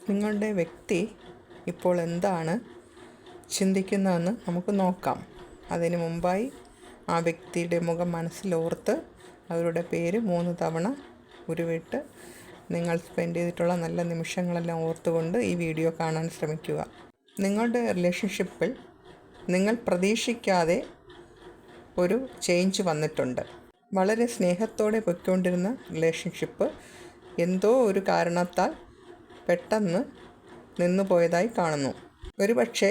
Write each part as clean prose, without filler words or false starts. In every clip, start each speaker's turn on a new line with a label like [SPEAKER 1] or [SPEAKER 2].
[SPEAKER 1] നിങ്ങളുടെ വ്യക്തി ഇപ്പോൾ എന്താണ് ചിന്തിക്കുന്നതെന്ന് നമുക്ക് നോക്കാം. അതിനു മുമ്പായി ആ വ്യക്തിയുടെ മുഖം മനസ്സിലോർത്ത് അവരുടെ പേര് 3 തവണ ഉരുവിട്ട് നിങ്ങൾ സ്പെൻഡ് ചെയ്തിട്ടുള്ള നല്ല നിമിഷങ്ങളെല്ലാം ഓർത്തുകൊണ്ട് ഈ വീഡിയോ കാണാൻ ശ്രമിക്കുക. നിങ്ങളുടെ റിലേഷൻഷിപ്പിൽ നിങ്ങൾ പ്രതീക്ഷിക്കാതെ ഒരു ചേഞ്ച് വന്നിട്ടുണ്ട്. വളരെ സ്നേഹത്തോടെ പൊയ്ക്കൊണ്ടിരുന്ന റിലേഷൻഷിപ്പ് എന്തോ ഒരു കാരണത്താൽ പെട്ടെന്ന് നിന്നുപോയതായി കാണുന്നു. ഒരുപക്ഷെ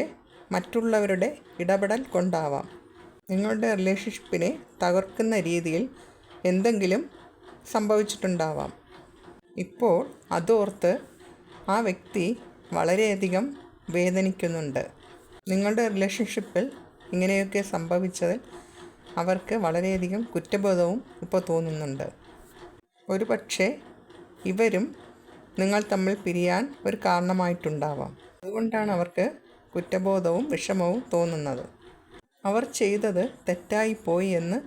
[SPEAKER 1] മറ്റുള്ളവരുടെ ഇടപെടൽ കൊണ്ടാവാം. നിങ്ങളുടെ റിലേഷൻഷിപ്പിനെ തകർക്കുന്ന രീതിയിൽ എന്തെങ്കിലും സംഭവിച്ചിട്ടുണ്ടാവാം. ഇപ്പോൾ അതോർത്ത് ആ വ്യക്തി വളരെയധികം വേദനിക്കുന്നുണ്ട്. നിങ്ങളുടെ റിലേഷൻഷിപ്പിൽ ഇങ്ങനെയൊക്കെ സംഭവിച്ചതിൽ അവർക്ക് വളരെയധികം കുറ്റബോധവും ഇപ്പോൾ തോന്നുന്നുണ്ട്. ഒരുപക്ഷെ ഇവരും നിങ്ങൾ തമ്മിൽ പിരിയാൻ ഒരു കാരണമായിട്ടുണ്ടാവാം. അതുകൊണ്ടാണ് അവർക്ക് കുറ്റബോധവും വിഷമവും തോന്നുന്നത്. അവർ ചെയ്തത് തെറ്റായിപ്പോയി എന്ന്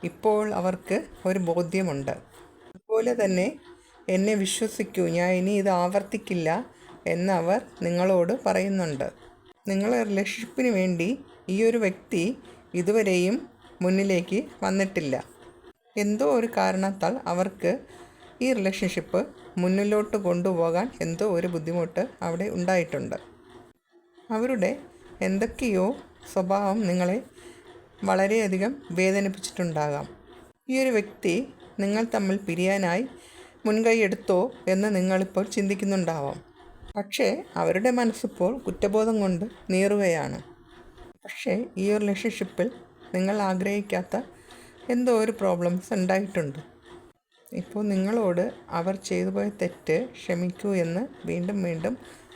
[SPEAKER 1] ഇപ്പോൾ അവർക്ക് ഒരു ബോധ്യമുണ്ട്. അതുപോലെ തന്നെ എന്നെ വിശ്വസിക്കൂ, ഞാൻ ഇനി ഇത് ആവർത്തിക്കില്ല എന്നവർ നിങ്ങളോട് പറയുന്നുണ്ട്. നിങ്ങളെ റിലേഷൻഷിപ്പിന് വേണ്ടി ഈ ഒരു വ്യക്തി ഇതുവരെയും മുന്നിലേക്ക് വന്നിട്ടില്ല. എന്തോ ഒരു കാരണത്താൽ അവർക്ക് ഈ റിലേഷൻഷിപ്പ് മുന്നിലോട്ട് കൊണ്ടുപോകാൻ എന്തോ ഒരു ബുദ്ധിമുട്ട് അവിടെ ഉണ്ടായിട്ടുണ്ട്. അവരുടെ എന്തൊക്കെയോ സ്വഭാവം നിങ്ങളെ വളരെയധികം വേദനിപ്പിച്ചിട്ടുണ്ടാകാം. ഈ ഒരു വ്യക്തി നിങ്ങൾ തമ്മിൽ പിരിയാനായി മുൻകൈ എടുത്തോ എന്ന് നിങ്ങളിപ്പോൾ ചിന്തിക്കുന്നുണ്ടാവാം. പക്ഷേ അവരുടെ മനസ്സിപ്പോൾ കുറ്റബോധം കൊണ്ട് നീറുകയാണ്. പക്ഷേ ഈ ഒരു റിലേഷൻഷിപ്പിൽ നിങ്ങൾ ആഗ്രഹിക്കാത്ത എന്തോ ഒരു പ്രോബ്ലംസ് ഉണ്ടായിട്ടുണ്ട്. ഇപ്പോൾ നിങ്ങളോട് അവർ ചെയ്തു പോയ തെറ്റ് ക്ഷമിക്കൂ എന്ന് വീണ്ടും വീണ്ടും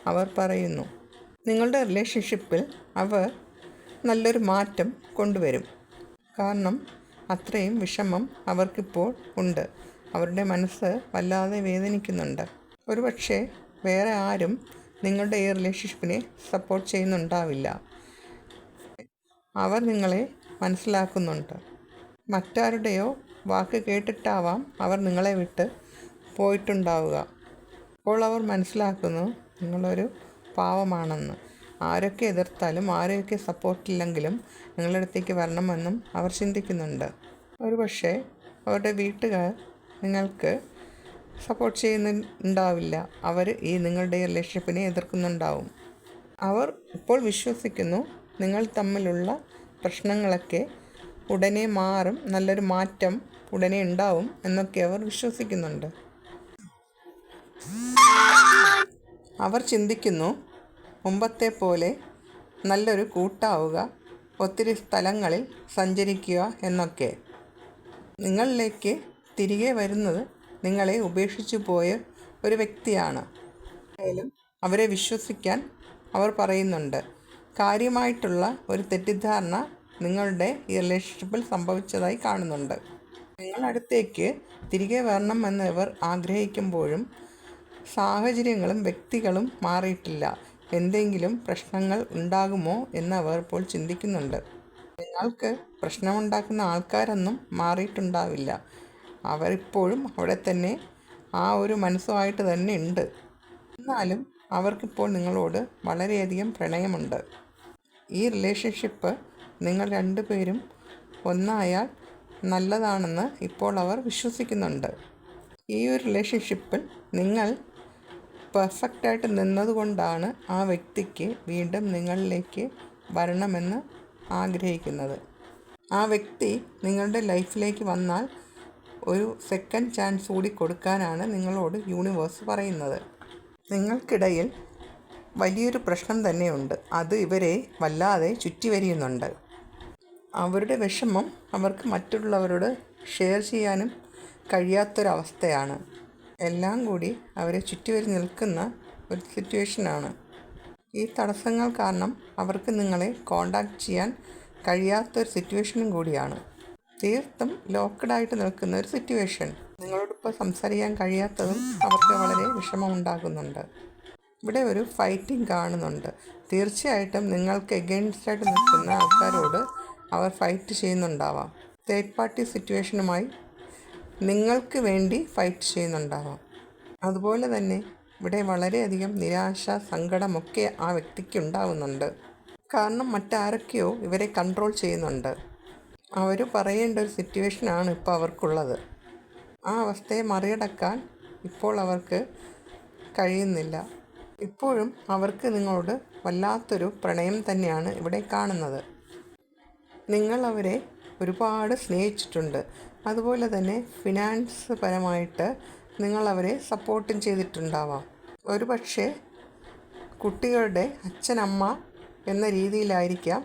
[SPEAKER 1] അവർ പറയുന്നു. നിങ്ങളുടെ റിലേഷൻഷിപ്പിൽ അവർ നല്ലൊരു മാറ്റം കൊണ്ടുവരും. കാരണം അത്രയും വിഷമം അവർക്കിപ്പോൾ ഉണ്ട്. അവരുടെ മനസ്സ് വല്ലാതെ വേദനിക്കുന്നുണ്ട്. ഒരുപക്ഷെ വേറെ ആരും നിങ്ങളുടെ ഈ റിലേഷൻഷിപ്പിനെ സപ്പോർട്ട് ചെയ്യുന്നുണ്ടാവില്ല. അവർ നിങ്ങളെ മനസ്സിലാക്കുന്നുണ്ട്. മറ്റാരുടെയോ വാക്ക് കേട്ടിട്ടാവാം അവർ നിങ്ങളെ വിട്ട് പോയിട്ടുണ്ടാവുക. അപ്പോൾ അവർ മനസ്സിലാക്കുന്നു നിങ്ങളൊരു പാവമാണെന്ന്. ആരൊക്കെ എതിർത്താലും ആരെയൊക്കെ സപ്പോർട്ടില്ലെങ്കിലും നിങ്ങളുടെ അടുത്തേക്ക് വരണമെന്നും അവർ ചിന്തിക്കുന്നുണ്ട്. ഒരുപക്ഷെ അവരുടെ വീട്ടുകാർ നിങ്ങൾക്ക് സപ്പോർട്ട് ചെയ്യുന്നുണ്ടാവില്ല. അവർ ഈ നിങ്ങളുടെ റിലേഷൻഷിപ്പിനെ എതിർക്കുന്നുണ്ടാവും. അവർ ഇപ്പോൾ വിശ്വസിക്കുന്നു നിങ്ങൾ തമ്മിലുള്ള പ്രശ്നങ്ങളൊക്കെ ഉടനെ മാറും, നല്ലൊരു മാറ്റം ഉടനെ ഉണ്ടാവും എന്നൊക്കെ അവർ വിശ്വസിക്കുന്നുണ്ട്. അവർ ചിന്തിക്കുന്നു മുമ്പത്തെ പോലെ നല്ലൊരു കൂട്ടാവുക, ഒത്തിരി സ്ഥലങ്ങളിൽ സഞ്ചരിക്കുക എന്നൊക്കെ. നിങ്ങളിലേക്ക് തിരികെ വരുന്നത് നിങ്ങളെ ഉപേക്ഷിച്ചു പോയ ഒരു വ്യക്തിയാണ്. എന്തായാലും അവരെ വിശ്വസിക്കാൻ അവർ പറയുന്നുണ്ട്. കാര്യമായിട്ടുള്ള ഒരു തെറ്റിദ്ധാരണ നിങ്ങളുടെ ഈ റിലേഷൻഷിപ്പിൽ സംഭവിച്ചതായി കാണുന്നുണ്ട്. നിങ്ങളടുത്തേക്ക് തിരികെ വരണം എന്ന് ഇവർ ആഗ്രഹിക്കുമ്പോഴും സാഹചര്യങ്ങളും വ്യക്തികളും മാറിയിട്ടില്ല. എന്തെങ്കിലും പ്രശ്നങ്ങൾ ഉണ്ടാകുമോ എന്ന് അവർ ഇപ്പോൾ ചിന്തിക്കുന്നുണ്ട്. നിങ്ങൾക്ക് പ്രശ്നമുണ്ടാക്കുന്ന ആൾക്കാരൊന്നും മാറിയിട്ടുണ്ടാവില്ല. അവരിപ്പോഴും അവിടെ തന്നെ ആ ഒരു മനസ്സുമായിട്ട് തന്നെ ഉണ്ട്. എന്നാലും അവർക്കിപ്പോൾ നിങ്ങളോട് വളരെയധികം പ്രണയമുണ്ട്. ഈ റിലേഷൻഷിപ്പ് നിങ്ങൾ രണ്ടുപേരും ഒന്നായാൽ നല്ലതാണെന്ന് ഇപ്പോൾ അവർ വിശ്വസിക്കുന്നുണ്ട്. ഈ ഒരു റിലേഷൻഷിപ്പിൽ നിങ്ങൾ പെർഫെക്റ്റായിട്ട് നിന്നതുകൊണ്ടാണ് ആ വ്യക്തിക്ക് വീണ്ടും നിങ്ങളിലേക്ക് വരണമെന്ന് ആഗ്രഹിക്കുന്നത്. ആ വ്യക്തി നിങ്ങളുടെ ലൈഫിലേക്ക് വന്നാൽ ഒരു സെക്കൻഡ് ചാൻസ് കൂടി കൊടുക്കാനാണ് നിങ്ങളോട് യൂണിവേഴ്സ് പറയുന്നത്. നിങ്ങൾക്കിടയിൽ വലിയൊരു പ്രശ്നം തന്നെയുണ്ട്. അത് ഇവരെ വല്ലാതെ ചുറ്റിവരിയുന്നുണ്ട്. അവരുടെ വിഷമം അവർക്ക് മറ്റുള്ളവരോട് ഷെയർ ചെയ്യാനും കഴിയാത്തൊരവസ്ഥയാണ്. എല്ലാം കൂടി അവരെ ചുറ്റിവരി നിൽക്കുന്ന ഒരു സിറ്റുവേഷനാണ്. ഈ തടസ്സങ്ങൾ കാരണം അവർക്ക് നിങ്ങളെ കോണ്ടാക്ട് ചെയ്യാൻ കഴിയാത്തൊരു സിറ്റുവേഷനും കൂടിയാണ്. തീർത്തും ലോക്കഡായിട്ട് നിൽക്കുന്ന ഒരു സിറ്റുവേഷൻ. നിങ്ങളോടൊപ്പം സംസാരിക്കാൻ കഴിയാത്തതും അവർക്ക് വളരെ വിഷമമുണ്ടാകുന്നുണ്ട്. ഇവിടെ ഒരു ഫൈറ്റിംഗ് കാണുന്നുണ്ട്. തീർച്ചയായിട്ടും നിങ്ങൾക്ക് എഗെയിൻസ്റ്റായിട്ട് നിൽക്കുന്ന ആൾക്കാരോട് അവർ ഫൈറ്റ് ചെയ്യുന്നുണ്ടാവാം. തേർഡ് പാർട്ടി സിറ്റുവേഷനുമായി നിങ്ങൾക്ക് വേണ്ടി ഫൈറ്റ് ചെയ്യുന്നുണ്ടാവാം. അതുപോലെ തന്നെ ഇവിടെ വളരെയധികം നിരാശ, സങ്കടമൊക്കെ ആ വ്യക്തിക്ക് ഉണ്ടാവുന്നുണ്ട്. കാരണം മറ്റാരൊക്കെയോ ഇവരെ കൺട്രോൾ ചെയ്യുന്നുണ്ട്. അവർ പറയേണ്ട ഒരു സിറ്റുവേഷനാണ് ഇപ്പോൾ അവർക്കുള്ളത്. ആ അവസ്ഥയെ മറികടക്കാൻ ഇപ്പോൾ അവർക്ക് കഴിയുന്നില്ല. ഇപ്പോഴും അവർക്ക് നിങ്ങളോട് വല്ലാത്തൊരു പ്രണയം തന്നെയാണ് ഇവിടെ കാണുന്നത്. നിങ്ങൾ അവരെ ഒരുപാട് സ്നേഹിച്ചിട്ടുണ്ട്. അതുപോലെ തന്നെ ഫിനാൻസ് പരമായിട്ട് നിങ്ങൾ അവരെ സപ്പോർട്ടും ചെയ്തിട്ടുണ്ടാവാം. ഒരുപക്ഷെ കുട്ടികളുടെ അച്ഛനമ്മ എന്ന രീതിയിലായിരിക്കാം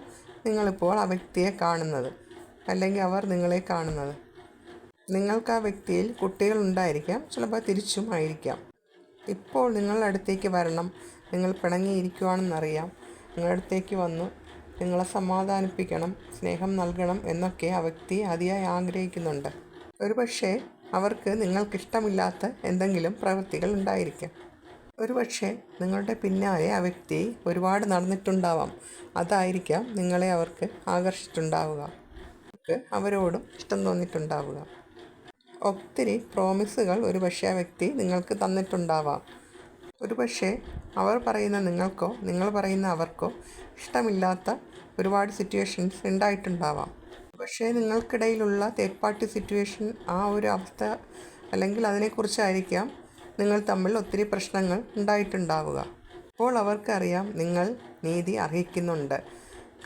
[SPEAKER 1] നിങ്ങളിപ്പോൾ ആ വ്യക്തിയെ കാണുന്നത്, അല്ലെങ്കിൽ അവർ നിങ്ങളെ കാണുന്നത്. നിങ്ങൾക്ക് ആ വ്യക്തിയിൽ കുട്ടികളുണ്ടായിരിക്കാം, ചിലപ്പോൾ തിരിച്ചും ആയിരിക്കാം. ഇപ്പോൾ നിങ്ങളുടെ അടുത്തേക്ക് വരണം, നിങ്ങൾ പിണങ്ങിയിരിക്കുകയാണെന്നറിയാം. നിങ്ങളുടെ അടുത്തേക്ക് വന്നു നിങ്ങളെ സമാധാനിപ്പിക്കണം, സ്നേഹം നൽകണം എന്നൊക്കെ ആ വ്യക്തി അതിയായി ആഗ്രഹിക്കുന്നുണ്ട്. ഒരുപക്ഷെ അവർക്ക് നിങ്ങൾക്കിഷ്ടമില്ലാത്ത എന്തെങ്കിലും പ്രവൃത്തികൾ ഉണ്ടായിരിക്കാം. ഒരുപക്ഷെ നിങ്ങളുടെ പിന്നാലെ ആ വ്യക്തി ഒരുപാട് നടന്നിട്ടുണ്ടാവാം. അതായിരിക്കാം നിങ്ങളെ അവർക്ക് ആകർഷിച്ചിട്ടുണ്ടാവുക. അവരോടും ഇഷ്ടം തോന്നിയിട്ടുണ്ടാവുക. ഒത്തിരി പ്രോമിസുകൾ ഒരുപക്ഷെ ആ വ്യക്തി നിങ്ങൾക്ക് തന്നിട്ടുണ്ടാവാം. ഒരുപക്ഷെ അവർ പറയുന്ന നിങ്ങൾക്കോ നിങ്ങൾ പറയുന്ന അവർക്കോ ഇഷ്ടമില്ലാത്ത ഒരുപാട് സിറ്റുവേഷൻസ് ഉണ്ടായിട്ടുണ്ടാവാം. പക്ഷേ നിങ്ങൾക്കിടയിലുള്ള തേർഡ് പാർട്ടി സിറ്റുവേഷൻ, ആ ഒരു അവസ്ഥ അല്ലെങ്കിൽ അതിനെക്കുറിച്ചായിരിക്കാം നിങ്ങൾ തമ്മിൽ ഒത്തിരി പ്രശ്നങ്ങൾ ഉണ്ടായിട്ടുണ്ടാവുക. അപ്പോൾ അവർക്കറിയാം നിങ്ങൾ നീതി അർഹിക്കുന്നുണ്ട്.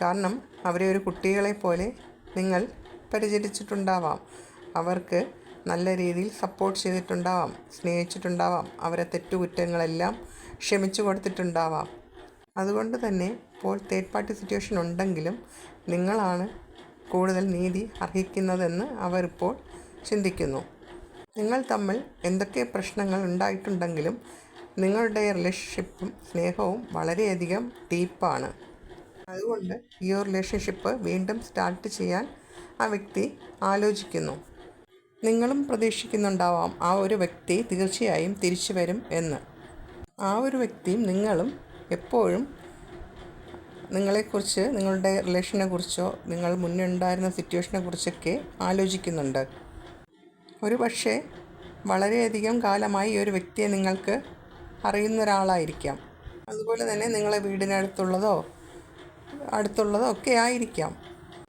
[SPEAKER 1] കാരണം അവരെ ഒരു കുട്ടികളെ പോലെ നിങ്ങൾ പരിചരിച്ചിട്ടുണ്ടാവാം. അവർക്ക് നല്ല രീതിയിൽ സപ്പോർട്ട് ചെയ്തിട്ടുണ്ടാവാം, സ്നേഹിച്ചിട്ടുണ്ടാവാം, അവരെ തെറ്റുകുറ്റങ്ങളെല്ലാം ക്ഷമിച്ചു കൊടുത്തിട്ടുണ്ടാവാം. അതുകൊണ്ട് തന്നെ ഇപ്പോൾ തേർഡ് പാർട്ടി സിറ്റുവേഷൻ ഉണ്ടെങ്കിലും നിങ്ങളാണ് കൂടുതൽ നീതി അർഹിക്കുന്നതെന്ന് അവരിപ്പോൾ ചിന്തിക്കുന്നു. നിങ്ങൾ തമ്മിൽ എന്തൊക്കെ പ്രശ്നങ്ങൾ ഉണ്ടായിട്ടുണ്ടെങ്കിലും നിങ്ങളുടെ റിലേഷൻഷിപ്പും സ്നേഹവും വളരെയധികം ഡീപ്പാണ്. അതുകൊണ്ട് ഈ ഒരു റിലേഷൻഷിപ്പ് വീണ്ടും സ്റ്റാർട്ട് ചെയ്യാൻ ആ വ്യക്തി ആലോചിക്കുന്നു. നിങ്ങളും പ്രതീക്ഷിക്കുന്നുണ്ടാവാം ആ ഒരു വ്യക്തി തീർച്ചയായും തിരിച്ചു വരും എന്ന്. ആ ഒരു വ്യക്തിയും നിങ്ങളും എപ്പോഴും നിങ്ങളെക്കുറിച്ച്, നിങ്ങളുടെ റിലേഷനെക്കുറിച്ചോ നിങ്ങൾ മുന്നേ ഉണ്ടായിരുന്ന സിറ്റുവേഷനെ കുറിച്ചൊക്കെ ആലോചിക്കുന്നുണ്ട്. ഒരു പക്ഷേ വളരെയധികം കാലമായി ഈ ഒരു വ്യക്തിയെ നിങ്ങൾക്ക് അറിയുന്ന ഒരാളായിരിക്കാം. അതുപോലെ തന്നെ നിങ്ങളെ വീടിനടുത്തുള്ളതോ അടുത്തുള്ളതോ ഒക്കെ ആയിരിക്കാം.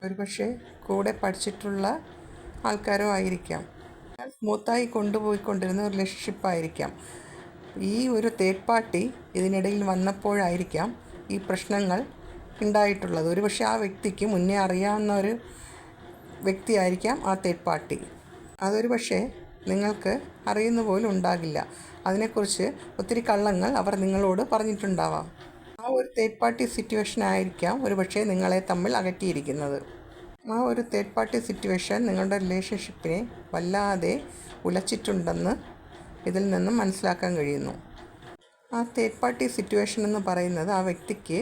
[SPEAKER 1] ഒരു പക്ഷേ കൂടെ പഠിച്ചിട്ടുള്ള ആൾക്കാരോ ആയിരിക്കാം. സ്മൂത്തായി കൊണ്ടുപോയിക്കൊണ്ടിരുന്ന ഒരു റിലേഷൻഷിപ്പായിരിക്കാം. ഈ ഒരു തേർഡ് പാർട്ടി ഇതിനിടയിൽ വന്നപ്പോഴായിരിക്കാം ഈ പ്രശ്നങ്ങൾ ഉണ്ടായിട്ടുള്ളത്. ഒരു പക്ഷേ ആ വ്യക്തിക്ക് മുന്നേ അറിയാവുന്ന ഒരു വ്യക്തിയായിരിക്കാം ആ തേർഡ് പാർട്ടി. അതൊരു പക്ഷേ നിങ്ങൾക്ക് അറിയുന്ന പോലും ഉണ്ടാകില്ല. അതിനെക്കുറിച്ച് ഒത്തിരി കള്ളങ്ങൾ അവർ നിങ്ങളോട് പറഞ്ഞിട്ടുണ്ടാവാം. ആ ഒരു തേർഡ് പാർട്ടി സിറ്റുവേഷൻ ആയിരിക്കാം ഒരു പക്ഷേ നിങ്ങളെ തമ്മിൽ അകറ്റിയിരിക്കുന്നത്. ആ ഒരു തേർഡ് പാർട്ടി സിറ്റുവേഷൻ നിങ്ങളുടെ റിലേഷൻഷിപ്പിനെ വല്ലാതെ ഉലച്ചിട്ടുണ്ടെന്ന് ഇതിൽ നിന്നും മനസ്സിലാക്കാൻ കഴിയുന്നു. ആ തേർഡ് പാർട്ടി സിറ്റുവേഷൻ എന്ന് പറയുന്നത് ആ വ്യക്തിക്ക്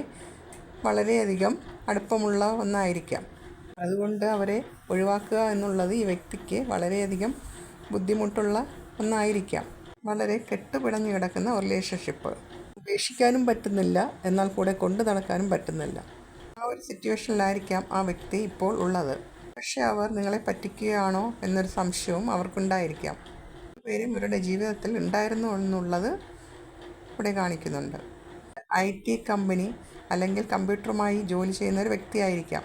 [SPEAKER 1] വളരെയധികം അടുപ്പമുള്ള ഒന്നായിരിക്കാം. അതുകൊണ്ട് അവരെ ഒഴിവാക്കുക എന്നുള്ളത് ഈ വ്യക്തിക്ക് വളരെയധികം ബുദ്ധിമുട്ടുള്ള ഒന്നായിരിക്കാം. വളരെ കെട്ടുപിണഞ്ഞു കിടക്കുന്ന റിലേഷൻഷിപ്പ്. ഉപേക്ഷിക്കാനും പറ്റുന്നില്ല, എന്നാൽ കൂടെ കൊണ്ടു നടക്കാനും പറ്റുന്നില്ല. ആ ഒരു സിറ്റുവേഷനിലായിരിക്കാം ആ വ്യക്തി ഇപ്പോൾ ഉള്ളത്. പക്ഷേ അവർ നിങ്ങളെ പറ്റിക്കുകയാണോ എന്നൊരു സംശയവും അവർക്കുണ്ടായിരിക്കാം. പേരും ഇവരുടെ ജീവിതത്തിൽ ഉണ്ടായിരുന്നു എന്നുള്ളത് ഇവിടെ കാണിക്കുന്നുണ്ട്. IT കമ്പനി അല്ലെങ്കിൽ കമ്പ്യൂട്ടറുമായി ജോലി ചെയ്യുന്ന ഒരു വ്യക്തിയായിരിക്കാം.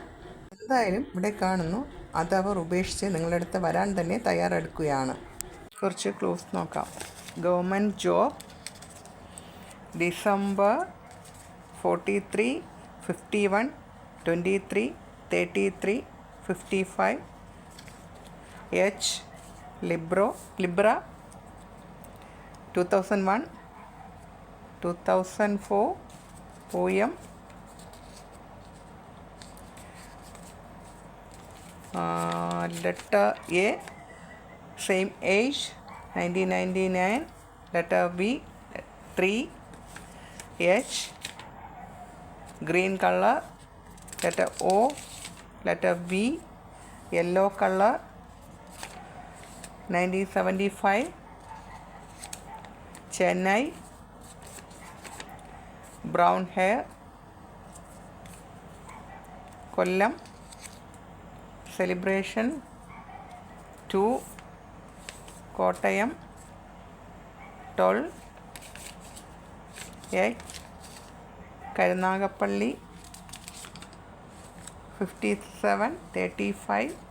[SPEAKER 1] എന്തായാലും ഇവിടെ കാണുന്നു അതവർ ഉപേക്ഷിച്ച് നിങ്ങളുടെ അടുത്ത് വരാൻ തന്നെ തയ്യാറെടുക്കുകയാണ്. കുറച്ച് ക്ലൂസ് നോക്കാം. Government job, December 43, 51, 23, 33, 55, H Libra 2001, 2004, OM letter A, same age 1999, letter B 3, H green color, letter O, letter V yellow color, 1975, Chennai, brown hair, Kollam, celebration 2, Kottayam, 12, Karunagappally 5735